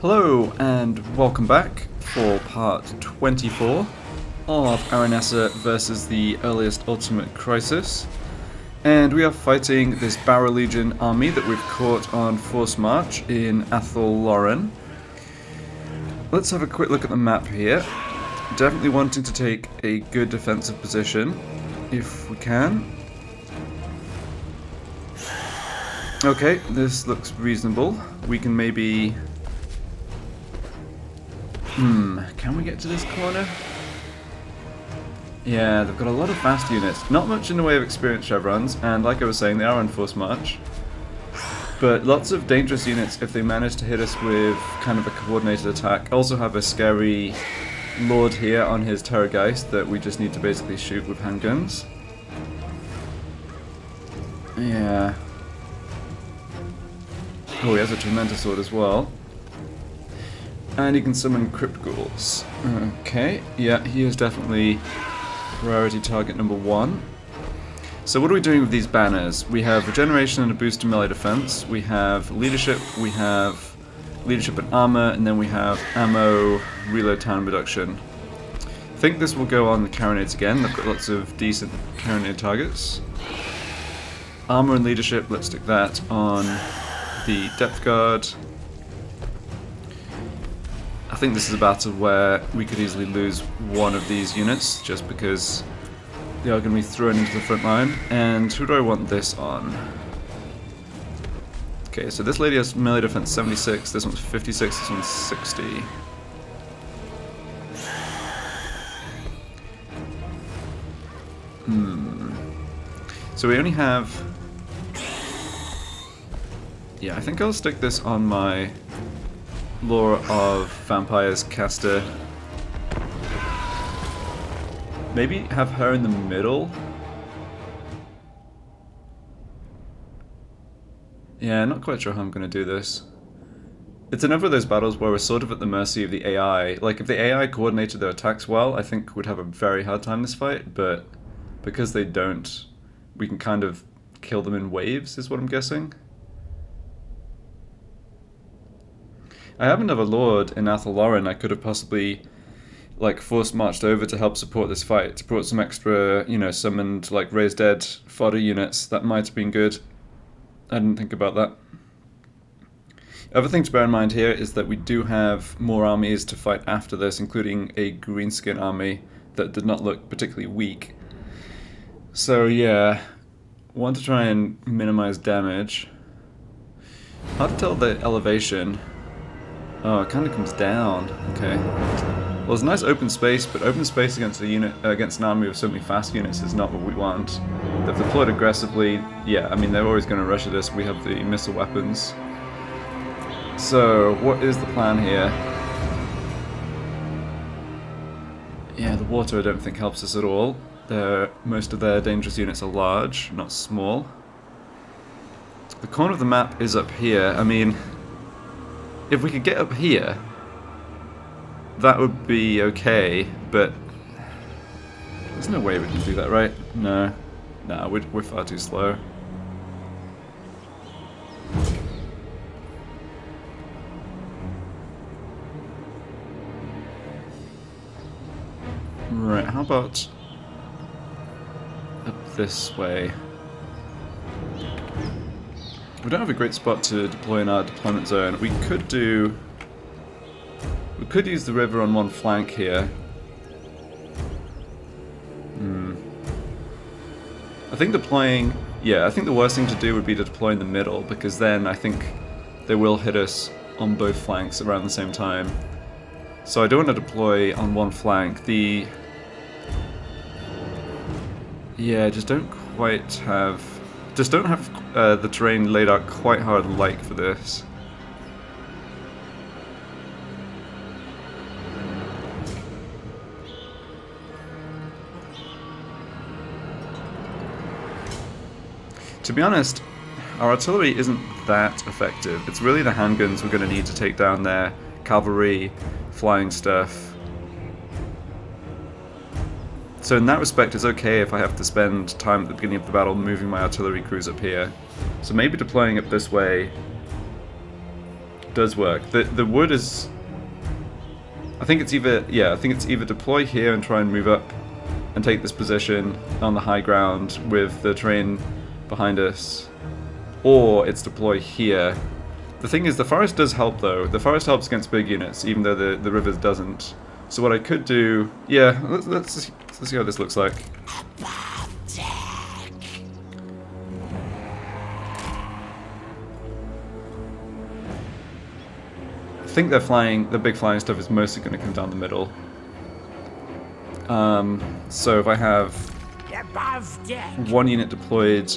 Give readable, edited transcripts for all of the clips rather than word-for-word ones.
Hello and welcome back for part 24 of Aranessa versus the Earliest Ultimate Crisis. And we are fighting this Barrow Legion army that we've caught on Force March in Athel Loren. Let's have a quick look at the map here. Definitely wanting to take a good defensive position if we can. Okay, this looks reasonable. We can maybe... can we get to this corner? Yeah, they've got a lot of fast units. Not much in the way of experienced chevrons, and like I was saying, they are on Force March. But lots of dangerous units if they manage to hit us with kind of a coordinated attack. Also have a scary lord here on his Terrorgeist that we just need to basically shoot with handguns. Yeah. Oh, he has a tremendous sword as well. And he can summon Crypt Ghouls. Okay, yeah, he is definitely priority target number 1. So what are we doing with these banners? We have regeneration and a boost to melee defense. We have leadership and armor, and then we have ammo, reload time reduction. I think this will go on the carronades again. They've got lots of decent carronade targets. Armor and leadership, let's stick that on the depth guard. I think this is a battle where we could easily lose one of these units just because they are going to be thrown into the front line. And who do I want this on? Okay, so this lady has melee defense 76, this one's 56, this one's 60. So we only have... Yeah, I think I'll stick this on my Lore of Vampires caster. Maybe have her in the middle? Yeah, not quite sure how I'm going to do this. It's another of those battles where we're sort of at the mercy of the AI. Like, if the AI coordinated their attacks well, I think we'd have a very hard time this fight, but because they don't, we can kind of kill them in waves, is what I'm guessing. I have another lord in Athel Loren I could have possibly like force marched over to help support this fight, to put some extra, you know, summoned like raised dead fodder units. That might have been good. I didn't think about that. Other thing to bear in mind here is that we do have more armies to fight after this, including a greenskin army that did not look particularly weak. So yeah, want to try and minimize damage. Hard to tell the elevation. Oh, it kind of comes down. Okay. Well, there's a nice open space, but open space against a unit, against an army with so many fast units is not what we want. They've deployed aggressively. Yeah, I mean, they're always going to rush at us. We have the missile weapons. So, what is the plan here? Yeah, the water I don't think helps us at all. Most of their dangerous units are large, not small. The corner of the map is up here. I mean... if we could get up here, that would be okay, but there's no way we can do that, right? No. Nah, we're far too slow. Right, how about up this way? We don't have a great spot to deploy in our deployment zone. We could use the river on one flank here. I think deploying... yeah, I think the worst thing to do would be to deploy in the middle, because then I think they will hit us on both flanks around the same time. So I don't want to deploy on one flank. Yeah, just don't quite have... just don't have the terrain laid out quite hard like for this. To be honest, our artillery isn't that effective. It's really the handguns we're going to need to take down their cavalry, flying stuff. So in that respect, it's okay if I have to spend time at the beginning of the battle moving my artillery crews up here. So maybe deploying it this way does work. The wood is... I think it's either deploy here and try and move up and take this position on the high ground with the terrain behind us, or it's deploy here. The thing is, the forest does help though. The forest helps against big units, even though the rivers doesn't. So what I could do, yeah, let's see how this looks like. I think the big flying stuff is mostly going to come down the middle. So if I have one unit deployed,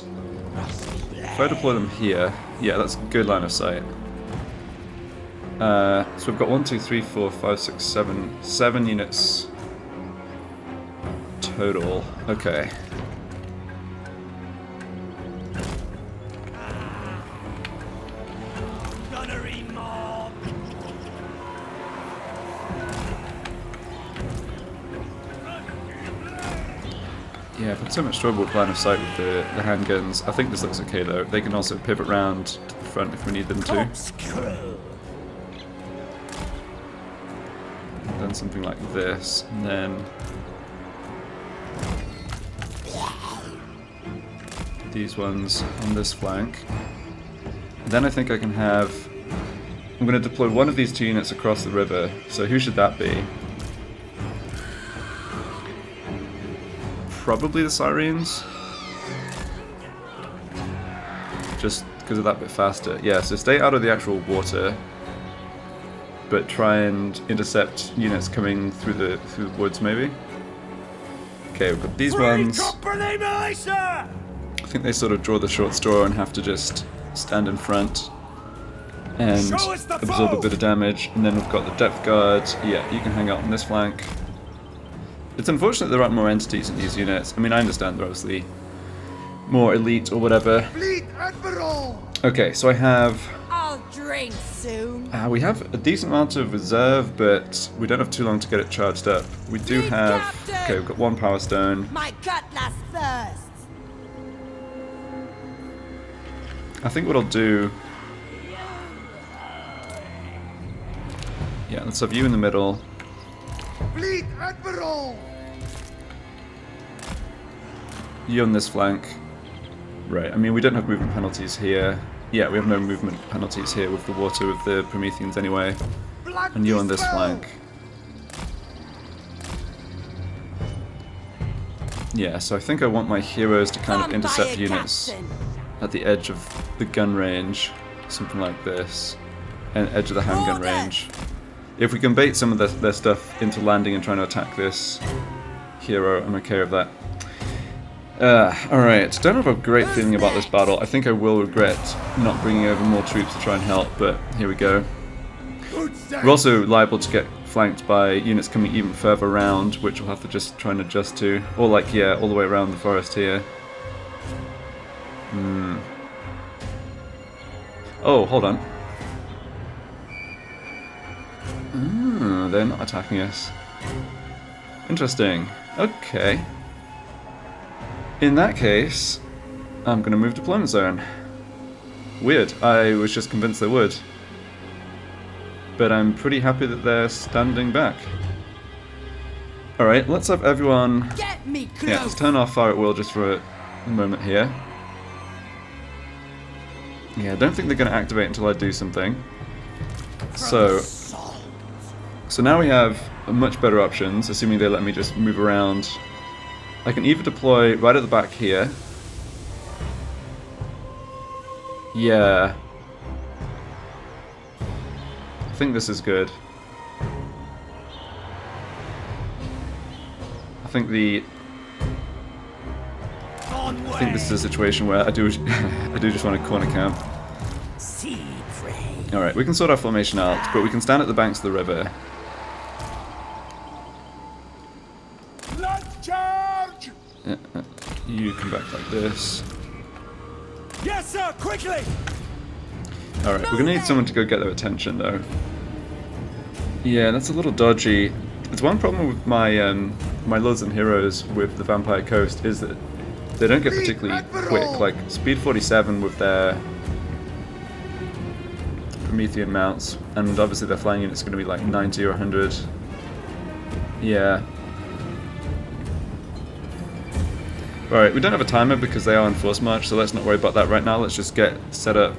if I deploy them here, yeah, that's a good line of sight. So we've got 1, 2, 3, 4, 5, 6, 7 units total. Okay. Yeah, I've had so much trouble with line of sight with the handguns. I think this looks okay though. They can also pivot round to the front if we need them to. And then something like this, and then these ones on this flank. And then I think I can have... I'm going to deploy one of these 2 units across the river. So who should that be? Probably the Sirens, just because of that bit faster. Yeah, so stay out of the actual water, but try and intercept units coming through the woods, maybe. Okay, we've got these ones. I think they sort of draw the short straw and have to just stand in front and absorb a bit of damage. And then we've got the depth guard. Yeah, you can hang out on this flank. It's unfortunate there aren't more entities in these units. I mean, I understand they're obviously more elite or whatever. Fleet Admiral! Okay, so I have... I'll drink soon. We have a decent amount of reserve, but we don't have too long to get it charged up. We do have... Okay, we've got 1 power stone. My cutlass thirsts. I think what I'll do... Yeah, let's have you in the middle. Fleet Admiral! You on this flank. Right, I mean, we don't have movement penalties here. Yeah, we have no movement penalties here with the water with the Prometheans anyway. And you on this flank. Yeah, so I think I want my heroes to kind of intercept units at the edge of the gun range. Something like this. And edge of the handgun range. If we can bait some of their stuff into landing and trying to attack this hero, I'm okay with that. Alright, don't have a great feeling about this battle. I think I will regret not bringing over more troops to try and help, but here we go. We're also liable to get flanked by units coming even further around, which we'll have to just try and adjust to. Or like, yeah, all the way around the forest here. Oh, hold on. They're not attacking us. Interesting. Okay. In that case, I'm going to move deployment zone. Weird. I was just convinced they would. But I'm pretty happy that they're standing back. Alright, let's have everyone... Get me close. Yeah, let's turn off fire at will just for a moment here. Yeah, I don't think they're going to activate until I do something. So now we have much better options, assuming they let me just move around. I can either deploy right at the back here. Yeah. I think this is good. I think this is a situation where I do just want to corner camp. Alright, we can sort our formation out, but we can stand at the banks of the river. Charge! You come back like this. Yes, sir, quickly! Alright, we're gonna need someone to go get their attention though. Yeah, that's a little dodgy. It's one problem with my my lords and heroes with the Vampire Coast is that they don't get particularly quick. Like speed 47 with their Promethean mounts, and obviously their flying unit's going to be like 90 or 100. Yeah. Alright, we don't have a timer because they are on force march, so let's not worry about that right now. Let's just get set up.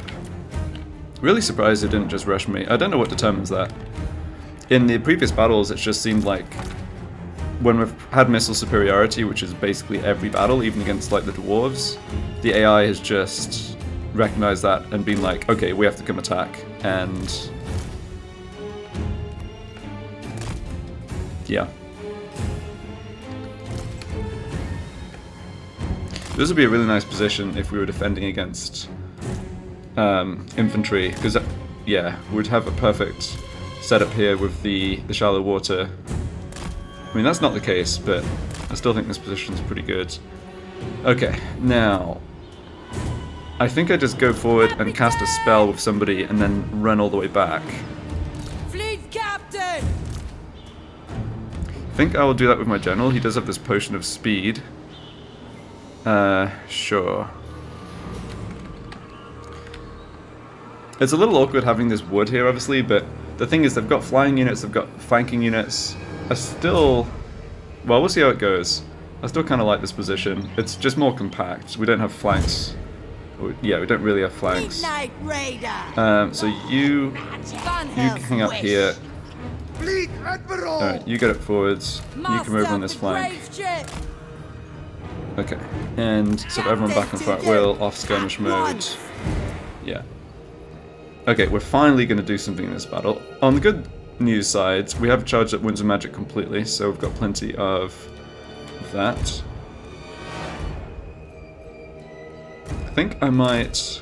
Really surprised they didn't just rush me. I don't know what determines that. In the previous battles, it just seemed like when we've had missile superiority, which is basically every battle, even against like the dwarves, the AI has just recognized that and been like, okay, we have to come attack, and yeah. This would be a really nice position if we were defending against infantry, because yeah, we'd have a perfect setup here with the shallow water. I mean, that's not the case, but I still think this position's pretty good. Okay, now I think I just go forward and cast a spell with somebody and then run all the way back. Fleet captain! I think I will do that with my general. He does have this potion of speed. Sure. It's a little awkward having this wood here, obviously, but the thing is they've got flying units, they've got flanking units. I still... well, we'll see how it goes. I still kind of like this position. It's just more compact. We don't have flanks. Yeah, we don't really have flanks. Midnight Raider! So you hang up here. Fleet Admiral! Alright, you get it forwards. You come over on this flank. Okay, and so everyone back on fire at will, off skirmish mode. Yeah. Okay, we're finally going to do something in this battle. On the good news side, we have charged up Wounds of Magic completely, so we've got plenty of that. I think I might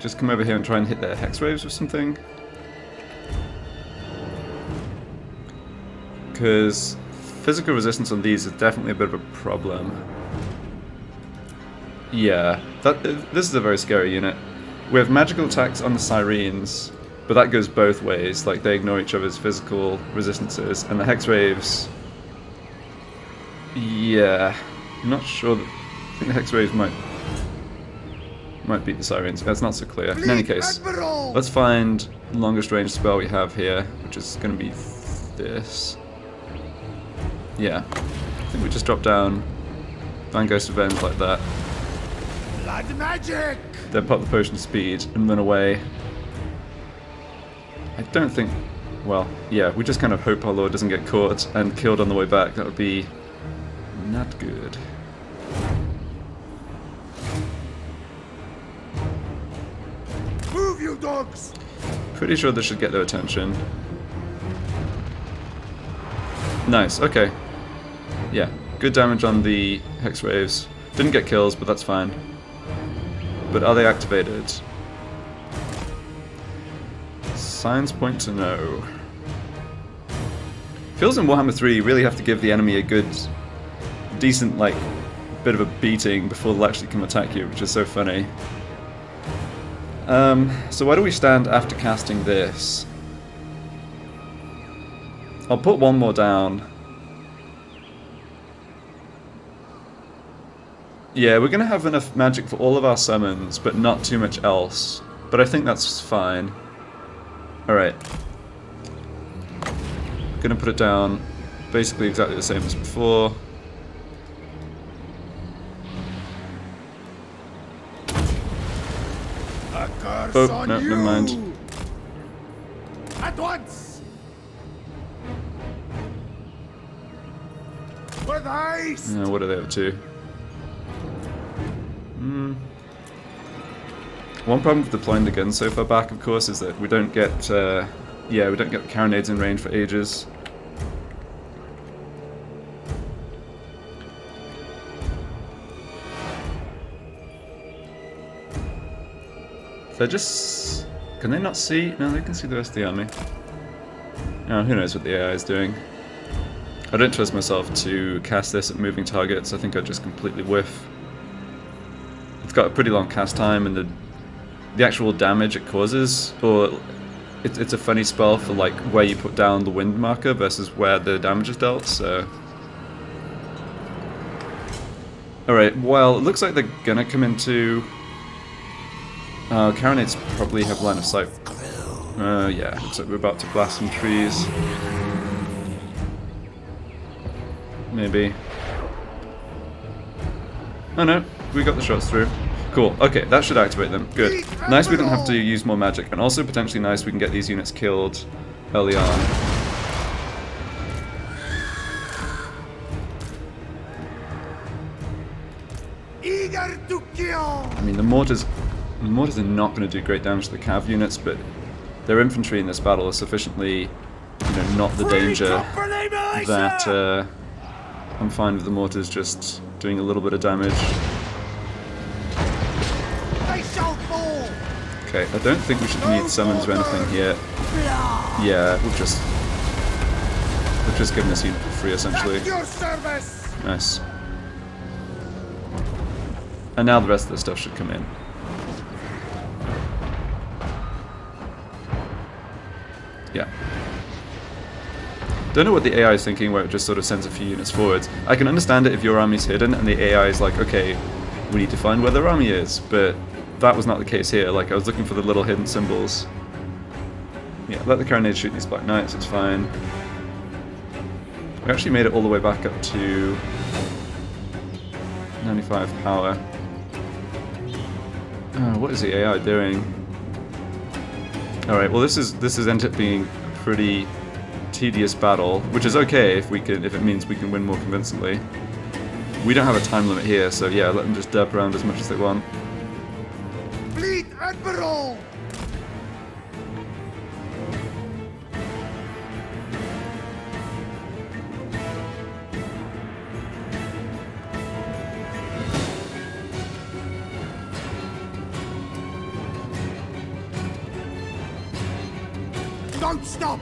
just come over here and try and hit their hex waves or something. Because physical resistance on these is definitely a bit of a problem. Yeah, this is a very scary unit. We have magical attacks on the Sirens, but that goes both ways. Like, they ignore each other's physical resistances, and the hex waves... yeah, I'm not sure that... I think the hex waves might beat the Sirens. That's not so clear. In any case, let's find the longest range spell we have here, which is going to be this. Yeah, I think we just drop down Van Ghost Revenge like that. Blood magic! Then pop the potion of speed and run away. I don't think... well, yeah, we just kind of hope our lord doesn't get caught and killed on the way back. That would be not good. Move, you dogs! Pretty sure this should get their attention. Nice, okay. Yeah, good damage on the hex waves. Didn't get kills, but that's fine. But are they activated? Signs point to no. Feels in Warhammer 3 you really have to give the enemy a good, decent, like, bit of a beating before they'll actually come attack you, which is so funny. So where do we stand after casting this? I'll put one more down. Yeah, we're going to have enough magic for all of our summons, but not too much else. But I think that's fine. Alright. Going to put it down basically exactly the same as before. A curse Oh, on no, you! never mind. At once! With haste! What are they up to? One problem with deploying the guns so far back, of course, is that we don't get, we don't get the carronades in range for ages. They're just... can they not see? No, they can see the rest of the army. Oh, who knows what the AI is doing. I don't trust myself to cast this at moving targets. I think I'd just completely whiff. It's got a pretty long cast time, and the actual damage it causes, or it's a funny spell for like where you put down the wind marker versus where the damage is dealt, so... Alright, well, it looks like they're gonna come into Carronades probably have line of sight. Yeah, looks like we're about to blast some trees. Maybe. Oh no, we got the shots through. Cool, okay, that should activate them. Good. Nice we didn't have to use more magic, and also potentially nice we can get these units killed early on. Eager to kill! I mean, the mortars are not going to do great damage to the cav units, but their infantry in this battle is sufficiently, you know, not the danger that I'm fine with the mortars just doing a little bit of damage. They shall fall! Okay, I don't think we should need summons or anything here. Yeah, we'll just give this unit for free, essentially. At your service! Nice. And now the rest of the stuff should come in. Yeah. Don't know what the AI is thinking where it just sort of sends a few units forwards. I can understand it if your army's hidden and the AI is like, okay, we need to find where their army is, but that was not the case here. Like, I was looking for the little hidden symbols. Yeah, let the Carronades shoot these Black Knights, it's fine. We actually made it all the way back up to 95 power. What is the AI doing? Alright, well this is ended up being a pretty tedious battle, which is okay if it means we can win more convincingly. We don't have a time limit here, so yeah, let them just derp around as much as they want. Fleet Admiral! Don't stop!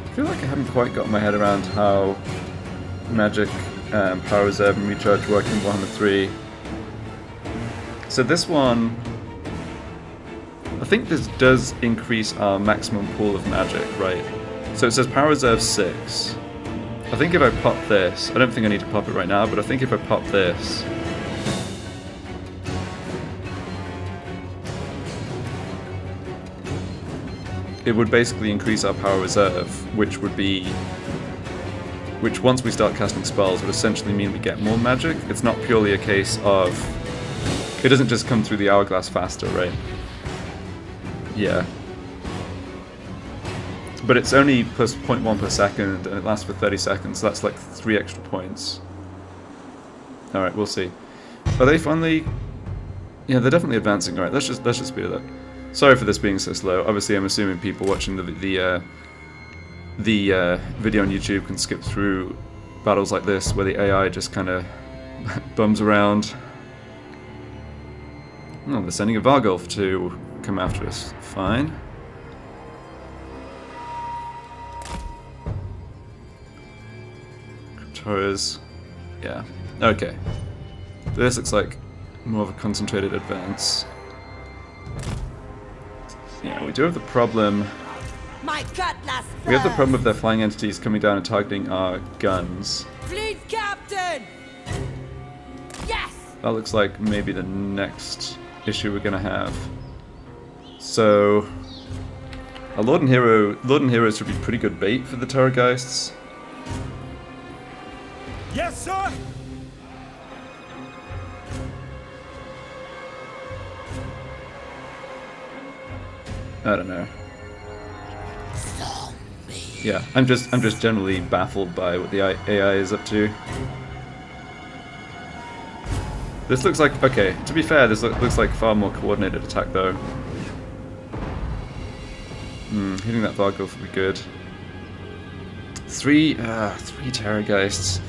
I feel like I haven't quite got my head around how magic, power reserve and recharge work in Warhammer 3. So this one, I think this does increase our maximum pool of magic, right? So it says power reserve 6. I think if I pop this, I don't think I need to pop it right now, but I think if I pop this, it would basically increase our power reserve, which once we start casting spells would essentially mean we get more magic. It's not purely a case of, it doesn't just come through the hourglass faster, right? Yeah. But it's only plus 0.1 per second, and it lasts for 30 seconds, so that's like 3 extra points. Alright, we'll see. Are they finally... Yeah, they're definitely advancing. Alright, let's just speed it up. Sorry for this being so slow. Obviously, I'm assuming people watching the video on YouTube can skip through battles like this where the AI just kind of bums around. Oh, they're sending a Vargulf to come after us. Fine. Cryptoras. Yeah. Okay. This looks like more of a concentrated advance. Yeah, we do have the problem. My cutlass We have the first. problem of their flying entities coming down and targeting our guns. Fleet captain! Yes! That looks like maybe the next issue we're gonna have. So, a Lord and Heroes should be pretty good bait for the Terrorgeists. Yes, sir! I don't know. Yeah, I'm just generally baffled by what the AI is up to. This looks like, okay, to be fair, this looks like far more coordinated attack though. Hitting that Vargulf would be good. Three Terrorgeists.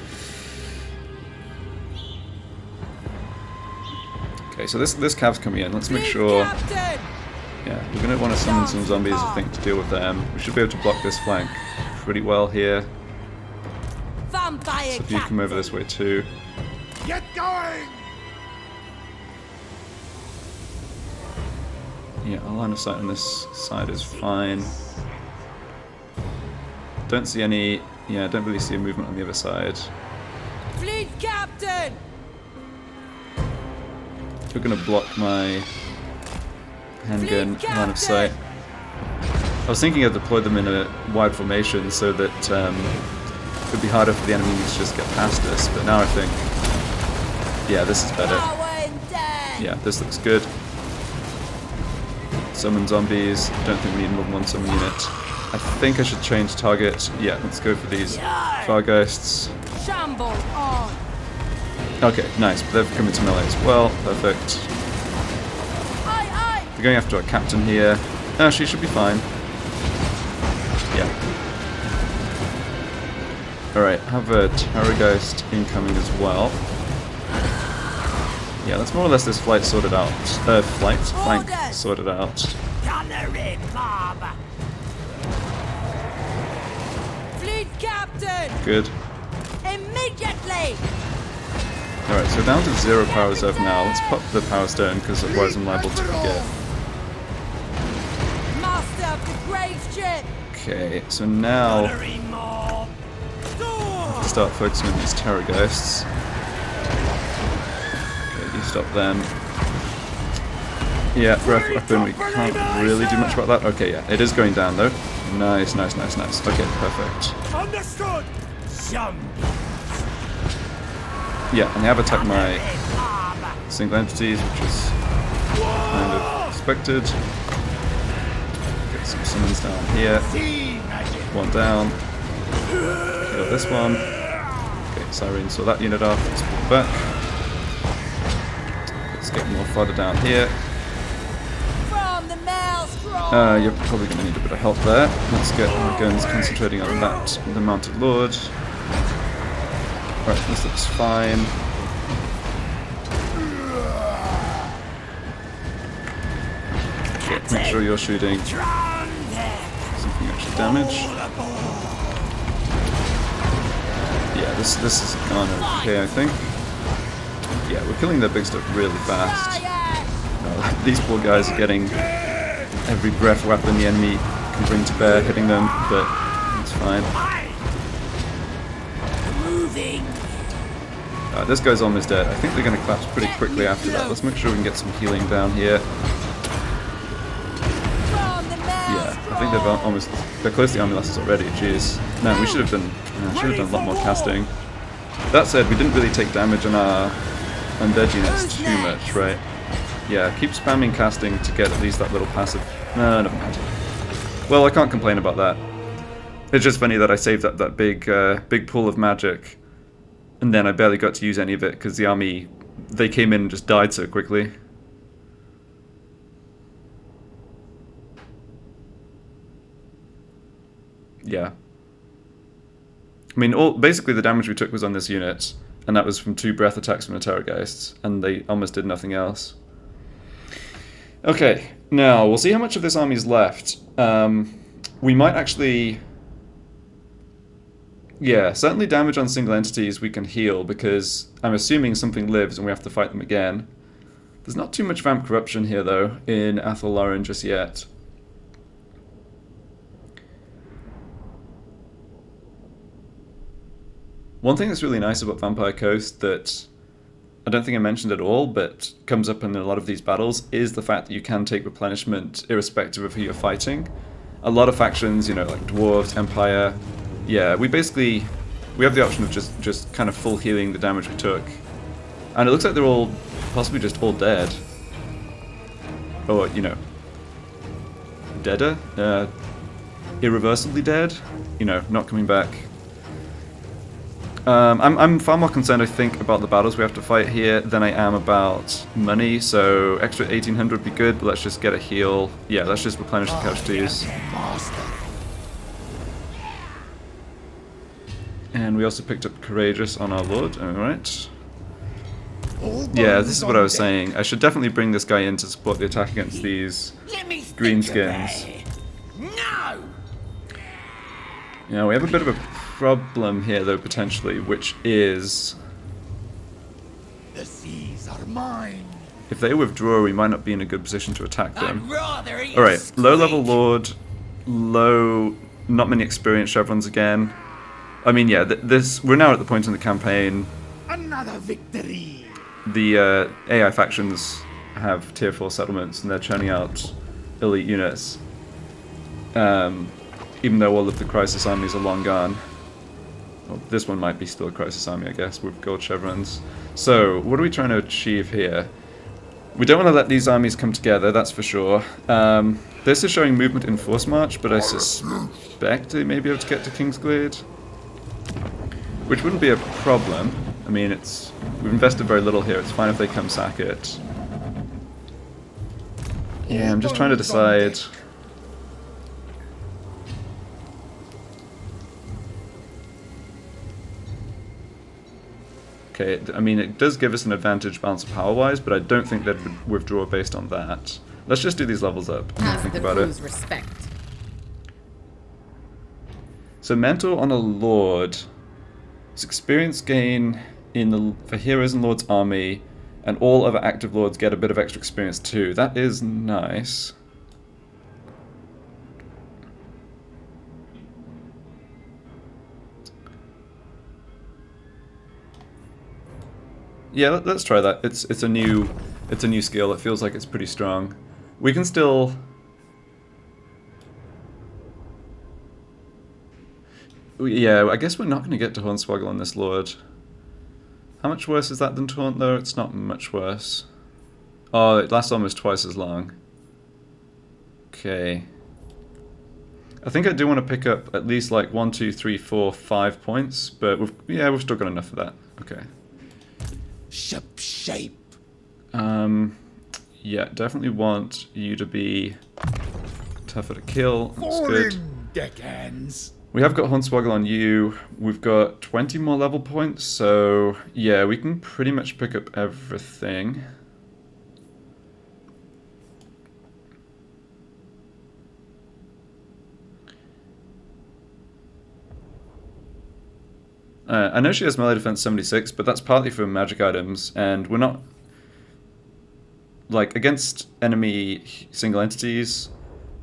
Okay, so this cav's coming in. Let's make Fleet sure. captain! Yeah, we're going to want to summon some zombies, I think, to deal with them. We should be able to block this flank pretty well here. Vampire So if you come over this way too. Get going! Yeah, our line of sight on this side is fine. Don't see any... Yeah, don't really see a movement on the other side. Fleet captain! We're gonna block my handgun line of sight. I was thinking I'd deploy them in a wide formation so that it would be harder for the enemies to just get past us, but now I think, yeah, this is better. Yeah, this looks good. Summon zombies. Don't think we need more than one summon unit. I think I should change target. Yeah, let's go for these Fargeists. Shamble on. Okay, nice. But they've come into melee as well. Perfect. They're going after our captain here. She should be fine. Yeah. Alright, have a Terrorgeist incoming as well. Yeah, that's more or less this flank sorted out. Flank sorted out. Fleet captain. Good. Immediately. Alright, so down to 0 power reserve now. Let's pop the power stone because otherwise I'm liable to forget. Master of the grave ship. Okay, so now I have to start focusing on these Terrorgeists. Okay, you stop them. Yeah, breath weapon, we can't really do much about that. Okay, yeah, it is going down though. Nice, nice, nice, nice. Okay, perfect. Understood. Yeah, and they have attacked my single entities, which is kind of expected. Get some summons down here. One down. Kill this one. Okay, Siren saw that unit off. Let's pull back. Let's get more fodder down here. From the maelstrom. You're probably going to need a bit of help there. Let's get our guns concentrating on that, the Mounted Lord. Alright, this looks fine. Okay, make sure you're shooting something actually damage. Yeah, this is gone okay, I think. Yeah, we're killing their big stuff really fast. These poor guys are getting every breath weapon the enemy can bring to bear, hitting them, but it's fine. This guy's almost dead. I think they're going to collapse pretty quickly after that. Let's make sure we can get some healing down here. Yeah, I think they're close to the army losses already. Jeez. Man, we should have done a lot more casting. That said, we didn't really take damage on our undead units too much, right? Yeah, keep spamming casting to get at least that little passive. No, never mind. Well, I can't complain about that. It's just funny that I saved that big pool of magic, and then I barely got to use any of it because the army, they came in and just died so quickly. Yeah. I mean, basically the damage we took was on this unit, and that was from 2 breath attacks from the Terrorgeists, and they almost did nothing else. Okay, now we'll see how much of this army's left. We might actually... Yeah, certainly damage on single entities we can heal, because I'm assuming something lives and we have to fight them again. There's not too much vamp corruption here, though, in Athel Loren just yet. One thing that's really nice about Vampire Coast that I don't think I mentioned at all, but comes up in a lot of these battles, is the fact that you can take replenishment irrespective of who you're fighting. A lot of factions, you know, like Dwarves, Empire... Yeah, we have the option of just kind of full healing the damage we took. And it looks like they're all, possibly just all dead. Or, you know, deader? Irreversibly dead? You know, not coming back. I'm far more concerned, I think, about the battles we have to fight here than I am about money, so extra 1800 would be good, but let's just get a heal. Yeah, let's just replenish the casualties. And we also picked up Courageous on our Lord, alright. Yeah, this is what I was saying. I should definitely bring this guy in to support the attack against these greenskins. No! Yeah, we have a bit of a problem here, though, potentially, which is... The seas are mine. If they withdraw, we might not be in a good position to attack them. Alright, low-level Lord, not many experienced chevrons again. I mean, yeah, we're now at the point in the campaign. Another victory. the AI factions have tier 4 settlements and they're churning out elite units. Even though all of the crisis armies are long gone. Well, this one might be still a crisis army, I guess, with gold chevrons. So, what are we trying to achieve here? We don't want to let these armies come together, that's for sure. This is showing movement in force march, but I suspect they may be able to get to Kingsglade. Which wouldn't be a problem. I mean, we've invested very little here, it's fine if they come sack it. Yeah, I'm just trying to decide. Okay, I mean, it does give us an advantage balance of power-wise, but I don't think they'd withdraw based on that. Let's just do these levels up and think about it. Respect. So, mentor on a lord. It's experience gain for heroes and lords army, and all other active lords get a bit of extra experience too. That is nice. Yeah, let's try that. It's a new skill. It feels like it's pretty strong. We can still. Yeah, I guess we're not going to get to Hornswoggle on this lord. How much worse is that than Taunt though? It's not much worse. Oh, it lasts almost twice as long. Okay. I think I do want to pick up at least like 1, 2, 3, 4, 5 points, but we've still got enough of that. Okay. Shape. Yeah, definitely want you to be tougher to kill. That's good. Deckhands. We have got Hornswoggle on you. We've got 20 more level points, so yeah, we can pretty much pick up everything. I know she has melee defense 76, but that's partly from magic items, and we're not... Like, against enemy single entities,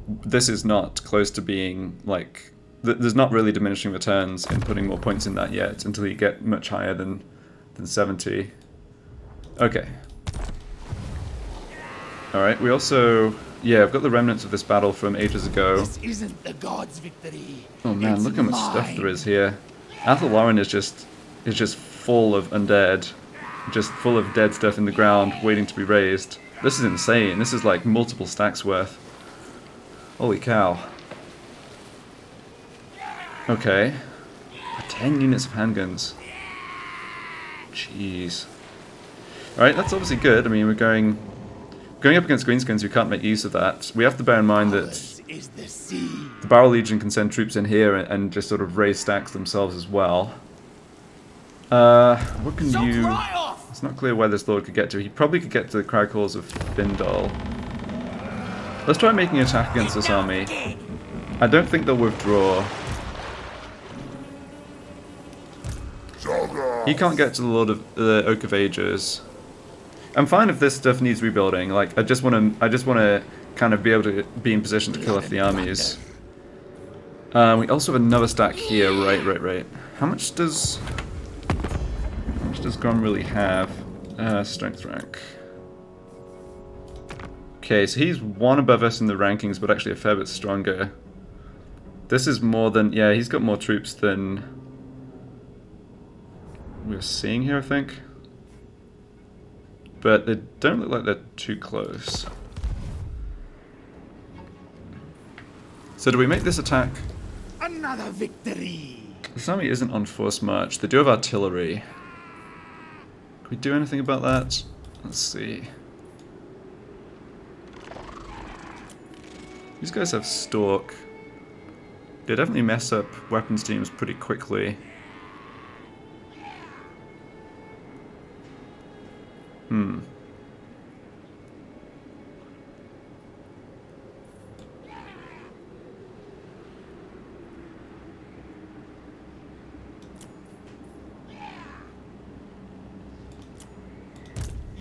this is not close to being, like... There's not really diminishing returns in putting more points in that yet, until you get much higher than 70. Okay. Alright, we also... Yeah, I've got the remnants of this battle from ages ago. This isn't the gods' victory. Oh man, It's look how much mine. stuff there is here. Athel Loren is just full of undead. Just full of dead stuff in the ground, waiting to be raised. This is insane. This is like multiple stacks worth. Holy cow. Okay. 10 units of handguns. Jeez. Alright, that's obviously good. I mean, we're going up against greenskins, we can't make use of that. We have to bear in mind that Ours is the sea. the Barrel Legion can send troops in here and just sort of raise stacks themselves as well. What can Shock you... right off. It's not clear where this lord could get to. He probably could get to the crag halls of Findal. Let's try making an attack against this army. I don't think they'll withdraw. He can't get to the Lord of the Oak of Ages. I'm fine if this stuff needs rebuilding. Like I just want to kind of be able to be in position to kill off the armies. We also have another stack here. Right. How much does Grom really have? Strength rank. Okay, so he's one above us in the rankings, but actually a fair bit stronger. This is more than... Yeah, he's got more troops than we're seeing here, I think. But they don't look like they're too close. So do we make this attack? Another victory. This army isn't on force march. They do have artillery. Can we do anything about that? Let's see. These guys have Stalk. They definitely mess up weapons teams pretty quickly.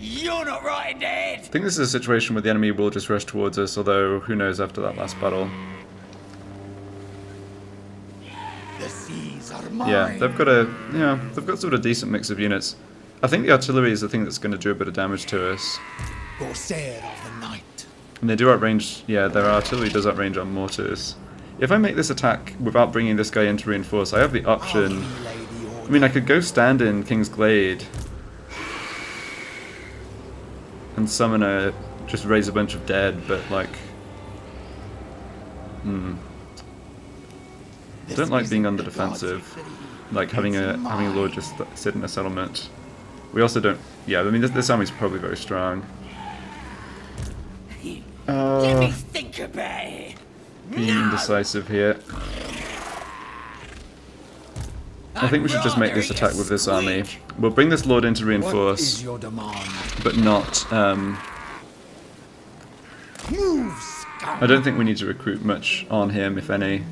You're not right in the head. I think this is a situation where the enemy will just rush towards us, although who knows after that last battle. The seas are mine. Yeah, they've got they've got sort of a decent mix of units. I think the artillery is the thing that's going to do a bit of damage to us. Corsair of the night. And they do outrange, yeah, their artillery does outrange on mortars. If I make this attack without bringing this guy in to reinforce, I have the option. I mean, I could go stand in King's Glade and summon just raise a bunch of dead, but like, I don't like being on the defensive, like having a lord just sit in a settlement. We also don't, yeah, I mean this army's probably very strong. Let me think about it. Being indecisive here. I think we should just make this attack with this army. We'll bring this lord in to What reinforce, is your demand? but not, Move, scum. I don't think we need to recruit much on him, if any.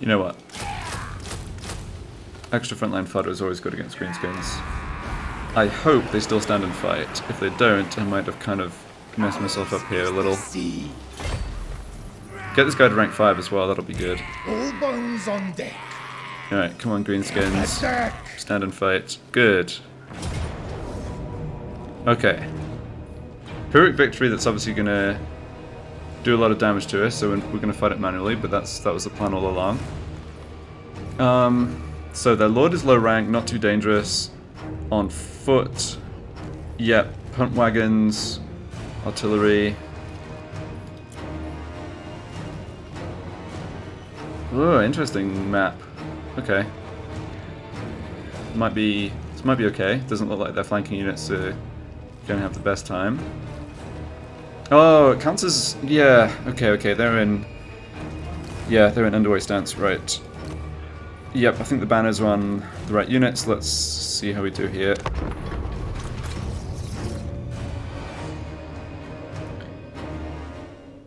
You know what? Extra frontline fodder is always good against greenskins. I hope they still stand and fight. If they don't, I might have kind of messed myself up here a little. See. Get this guy to rank 5 as well, that'll be good. All bones on deck. Alright, come on greenskins. Attack. Stand and fight. Good. Okay. Pyrrhic victory that's obviously going to do a lot of damage to us, so we're going to fight it manually, but that was the plan all along. So their lord is low rank, not too dangerous. On foot, yep, punt wagons, artillery. Oh, interesting map. Okay. This might be okay. Doesn't look like their flanking units are going to have the best time. Oh, it counts as, yeah, okay, they're in underway stance, right. Yep, I think the banners are on the right units. Let's see how we do here.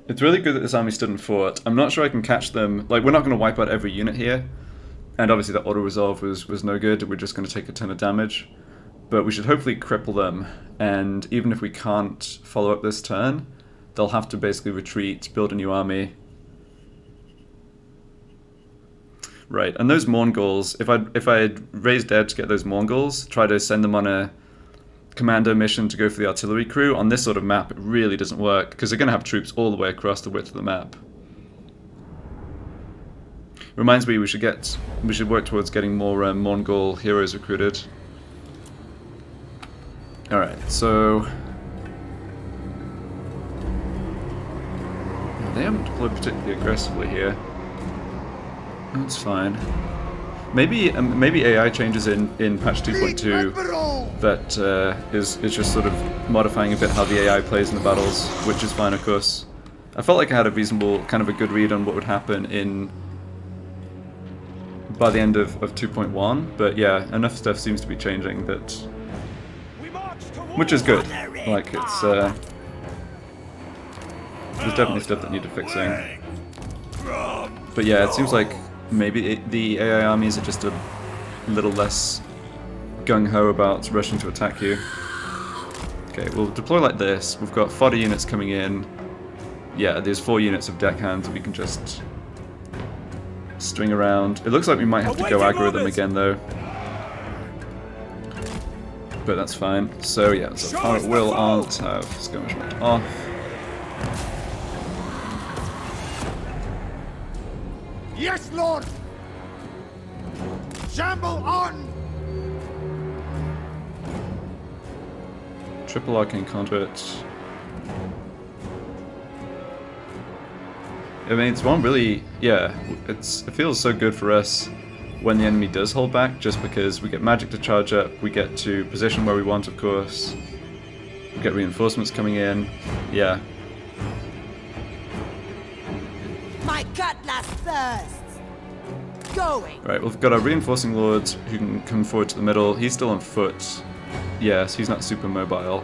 It's really good that this army stood and fought. I'm not sure I can catch them. Like, we're not going to wipe out every unit here. And obviously that auto-resolve was no good. We're just going to take a ton of damage. But we should hopefully cripple them. And even if we can't follow up this turn, they'll have to basically retreat, build a new army. Right, and those Mongols, if I'd raised dead to get those Mongols, try to send them on a commando mission to go for the artillery crew, on this sort of map it really doesn't work, because they're going to have troops all the way across the width of the map. Reminds me we should work towards getting more Mongol heroes recruited. Alright, so they haven't deployed particularly aggressively here. That's fine. Maybe AI changes in patch 2.2 that is just sort of modifying a bit how the AI plays in the battles, which is fine, of course. I felt like I had a reasonable, kind of a good read on what would happen by the end of 2.1, but yeah, enough stuff seems to be changing that, which is good. Like it's there's definitely stuff that needed fixing. But yeah, it seems like maybe the AI armies are just a little less gung-ho about rushing to attack you. Okay, we'll deploy like this. We've got fodder units coming in. Yeah, there's 4 units of deckhands we can just string around. It looks like we might have to go aggro them again though. But that's fine. So yeah, so fire at will on, let's have skirmishment off. Yes, Lord! Shamble on! Triple arcane conduit. I mean, it's one really, yeah, it feels so good for us when the enemy does hold back, just because we get magic to charge up, we get to position where we want, of course, we get reinforcements coming in, yeah. My cutlass thirsts. Going. Right, we've got our reinforcing lord who can come forward to the middle. He's still on foot. Yes, he's not super mobile.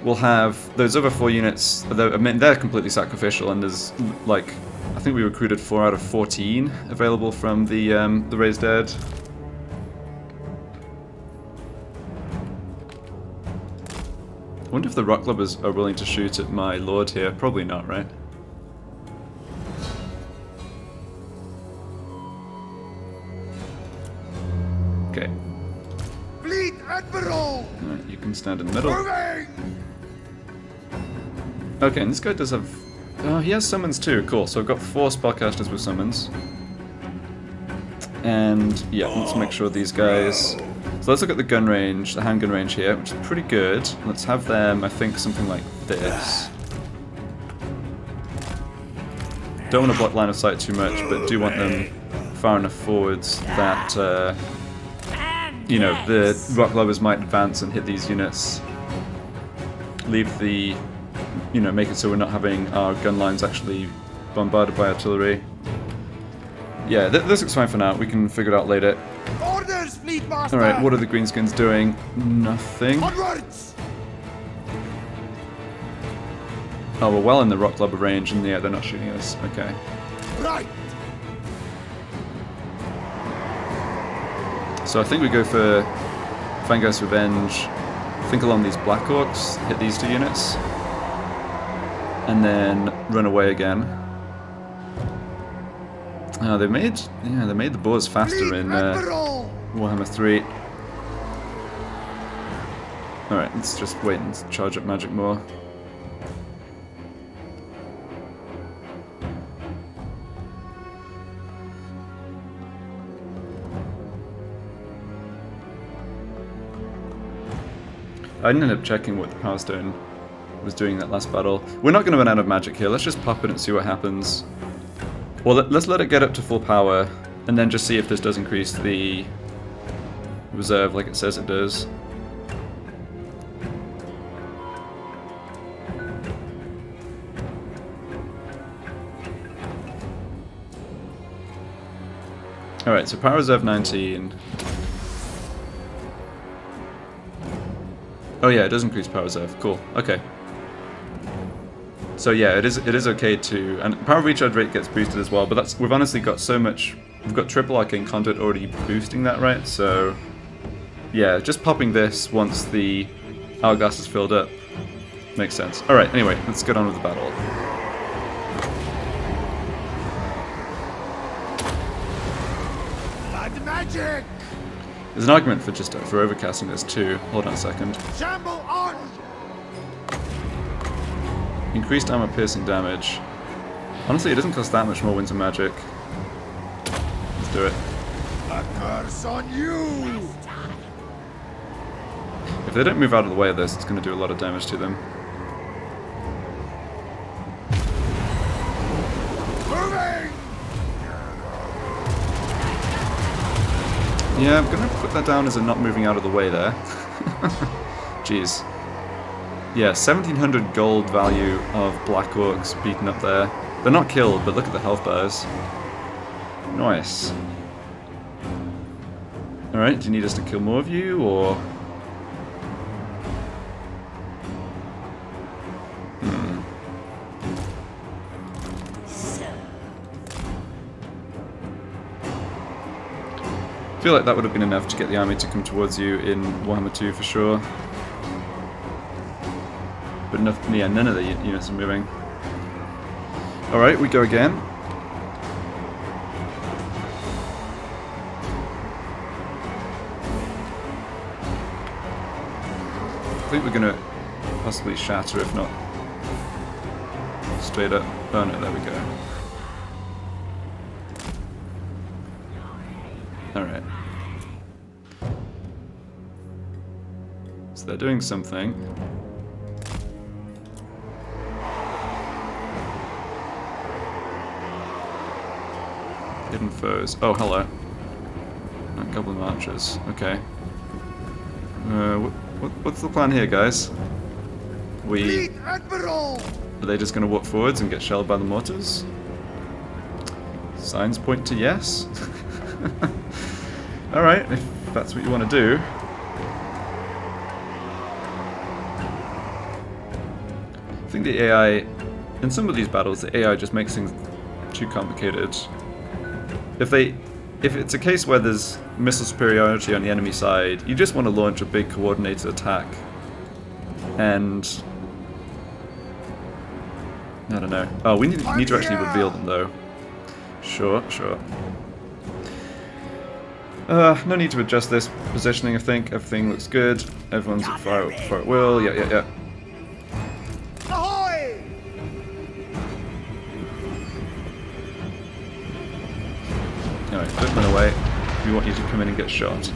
We'll have those other 4 units. I mean, they're completely sacrificial, and there's like, I think we recruited 4 out of 14 available from the raised dead. I wonder if the rock lubbers are willing to shoot at my lord here. Probably not, right? Okay. Fleet Admiral! Alright, you can stand in the middle. Moving! Okay, and this guy does have... Oh, he has summons too. Cool. So I've got 4 spellcasters with summons. And, yeah, let's make sure these guys... So let's look at the gun range, the handgun range here, which is pretty good. Let's have them, I think, something like this. Don't want to block line of sight too much, but do want them far enough forwards that, you know, the rock lubbers might advance and hit these units. Leave the... You know, make it so we're not having our gun lines actually bombarded by artillery. Yeah, this looks fine for now. We can figure it out later. Orders, Fleet Master! Alright, what are the greenskins doing? Nothing. Onwards! Oh, we're well in the rock lubber range, and yeah, they're not shooting us. Okay. Right! So I think we go for Vanguard's Revenge. Think along these Black Orcs, hit these 2 units. And then run away again. They made the boars faster in Warhammer 3. Alright, let's just wait and charge up magic more. I didn't end up checking what the Power Stone was doing in that last battle. We're not going to run out of magic here. Let's just pop it and see what happens. Well, let's let it get up to full power, and then just see if this does increase the reserve like it says it does. Alright, so power reserve 19. Oh yeah, it does increase power reserve. Cool. Okay. So yeah, it is okay to, and power recharge rate gets boosted as well. But that's, we've honestly got so much. We've got triple arcane conduit already boosting that, right? So yeah, just popping this once the hourglass is filled up makes sense. All right. Anyway, let's get on with the battle. Blood magic! There's an argument for just for overcasting this too. Hold on a second. Shamble on! Increased armor piercing damage. Honestly, it doesn't cost that much more winter magic. Let's do it. A curse on you! If they don't move out of the way of this, it's going to do a lot of damage to them. Moving! Yeah, I'm going to put that down as a not moving out of the way there. Jeez. Yeah, 1700 gold value of Black Orcs beaten up there. They're not killed, but look at the health bars. Nice. Alright, do you need us to kill more of you, or...? I feel like that would have been enough to get the army to come towards you in Warhammer 2 for sure. But yeah, none of the units are moving. Alright, we go again. I think we're going to possibly shatter, if not straight up. Oh no, there we go. Alright. So they're doing something. Hidden foes. Oh, hello. Goblin archers. Okay. What's the plan here, guys? Fleet Admiral! Are they just going to walk forwards and get shelled by the mortars? Signs point to yes. Alright, if that's what you want to do. I think the AI, in some of these battles, the AI just makes things too complicated. If it's a case where there's missile superiority on the enemy side, you just want to launch a big coordinated attack. and I don't know. Oh, we need to actually reveal them though. Sure. No need to adjust this positioning, I think. Everything looks good. Everyone's at fire at will. Yeah. Ahoy! Alright, don't run away. We want you to come in and get shot.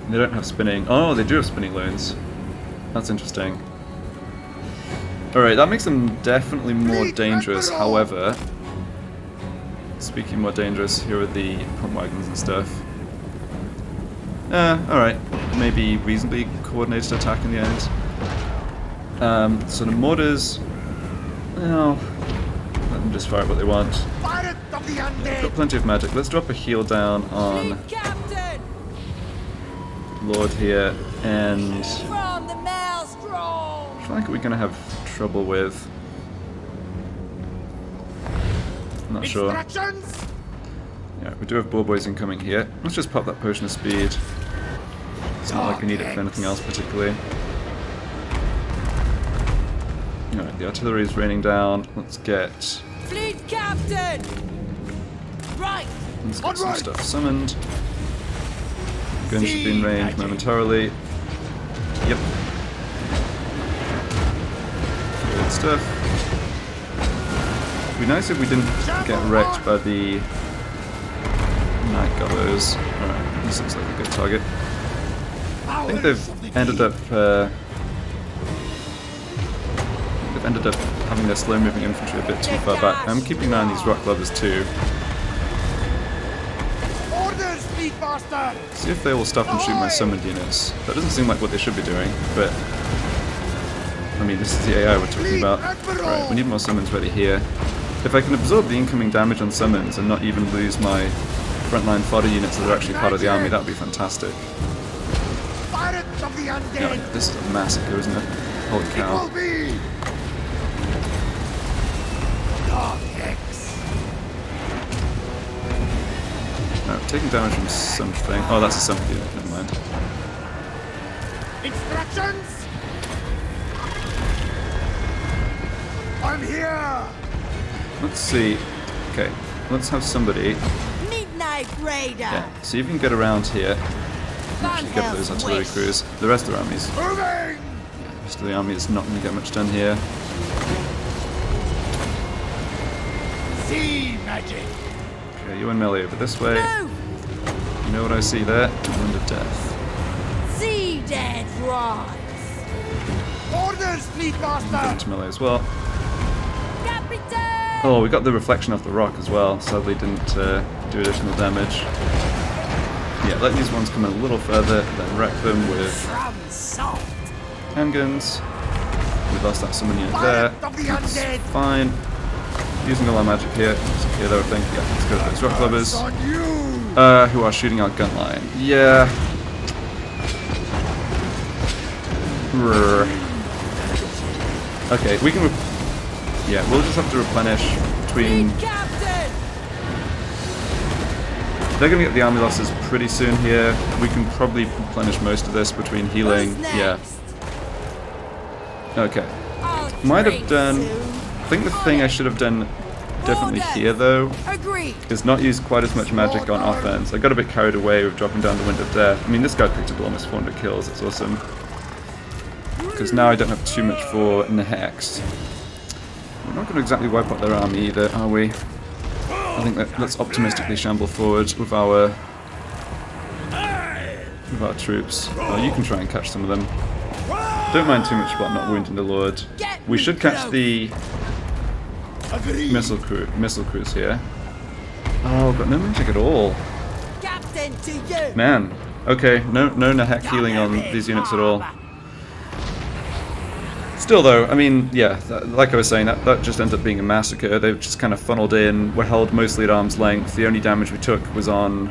They don't have spinning. Oh, they do have spinning loons. That's interesting. Alright, that makes them definitely more dangerous. However, speaking more dangerous, here are the pump wagons and stuff. Alright. Maybe reasonably coordinated attack in the end. So the mortars, well, let them just fire at what they want. Pirate of the undead! Got plenty of magic. Let's drop a heal down on Captain! Lord here, and From the maelstrom! I feel like we're going to have trouble with. I'm not sure. Instructions! Yeah, we do have ball boys incoming here. Let's just pop that potion of speed. It's not like I need it for anything else particularly. Alright, the artillery is raining down. Let's get Fleet captain! Right! some stuff summoned. Guns should be in range momentarily. Yep. Good stuff. It'd be nice if we didn't get wrecked by the night gallows. Alright, this looks like a good target. I think they've ended up having their slow-moving infantry a bit too far back. I'm keeping an eye on these rock lovers too. Orders, Speedmaster! See if they will stop and shoot my summoned units. That doesn't seem like what they should be doing, but I mean, this is the AI we're talking about. Right, we need more summons ready here. If I can absorb the incoming damage on summons and not even lose my frontline fodder units that are actually part of the army, that would be fantastic. Pirates of the undead! Yeah, this is a massacre, isn't it? Holy It cow. will be! Dark X! No, taking damage from something. Oh, that's a summoned unit, never mind. Instructions! I'm here! Let's see. Okay, let's have somebody. Midnight Raider! Yeah, see if you can get around here. Actually get those artillery crews. The rest of the armies. Moving! The rest of the army is not going to get much done here. Sea magic! Okay, you and melee over this way. Move! You know what I see there? Wind of Death. Sea Dead Rise! Orders, Speedmaster! Into melee as well. Captain! Oh, we got the reflection off the rock as well. Sadly didn't do additional damage. Yeah, let these ones come in a little further, then wreck them with From Salt! handguns. We lost that summon unit there. Pirate of the That's undead! fine. Using all our magic here. It's okay though, I think. Yeah, let's go to those rock lovers. On you! Who are shooting our gun line. Yeah. Brr. Okay, we can. Yeah, we'll just have to replenish between. Fleet captain! They're gonna get the army losses pretty soon here. We can probably replenish most of this between healing. Who's Yeah. next? Okay. I'll Might have drink done. soon. I think the thing I should have done definitely here though Agreed. is not use quite as much magic on offense. I got a bit carried away with dropping down the Wind of Death. I mean, this guy picked up almost 400 kills. It's awesome. Because now I don't have too much for Nehex. We're not going to exactly wipe out their army either, are we? I think let's optimistically shamble forward with our troops. Oh, you can try and catch some of them. Don't mind too much about not wounding the Lord. We should catch the Agreed! missile crews here. Oh, got no magic at all. Captain to you! Man. Okay, no Nahek healing on these units at all. Still though, I mean, yeah, like I was saying, that just ends up being a massacre. They've just kind of funneled in, were held mostly at arm's length. The only damage we took was on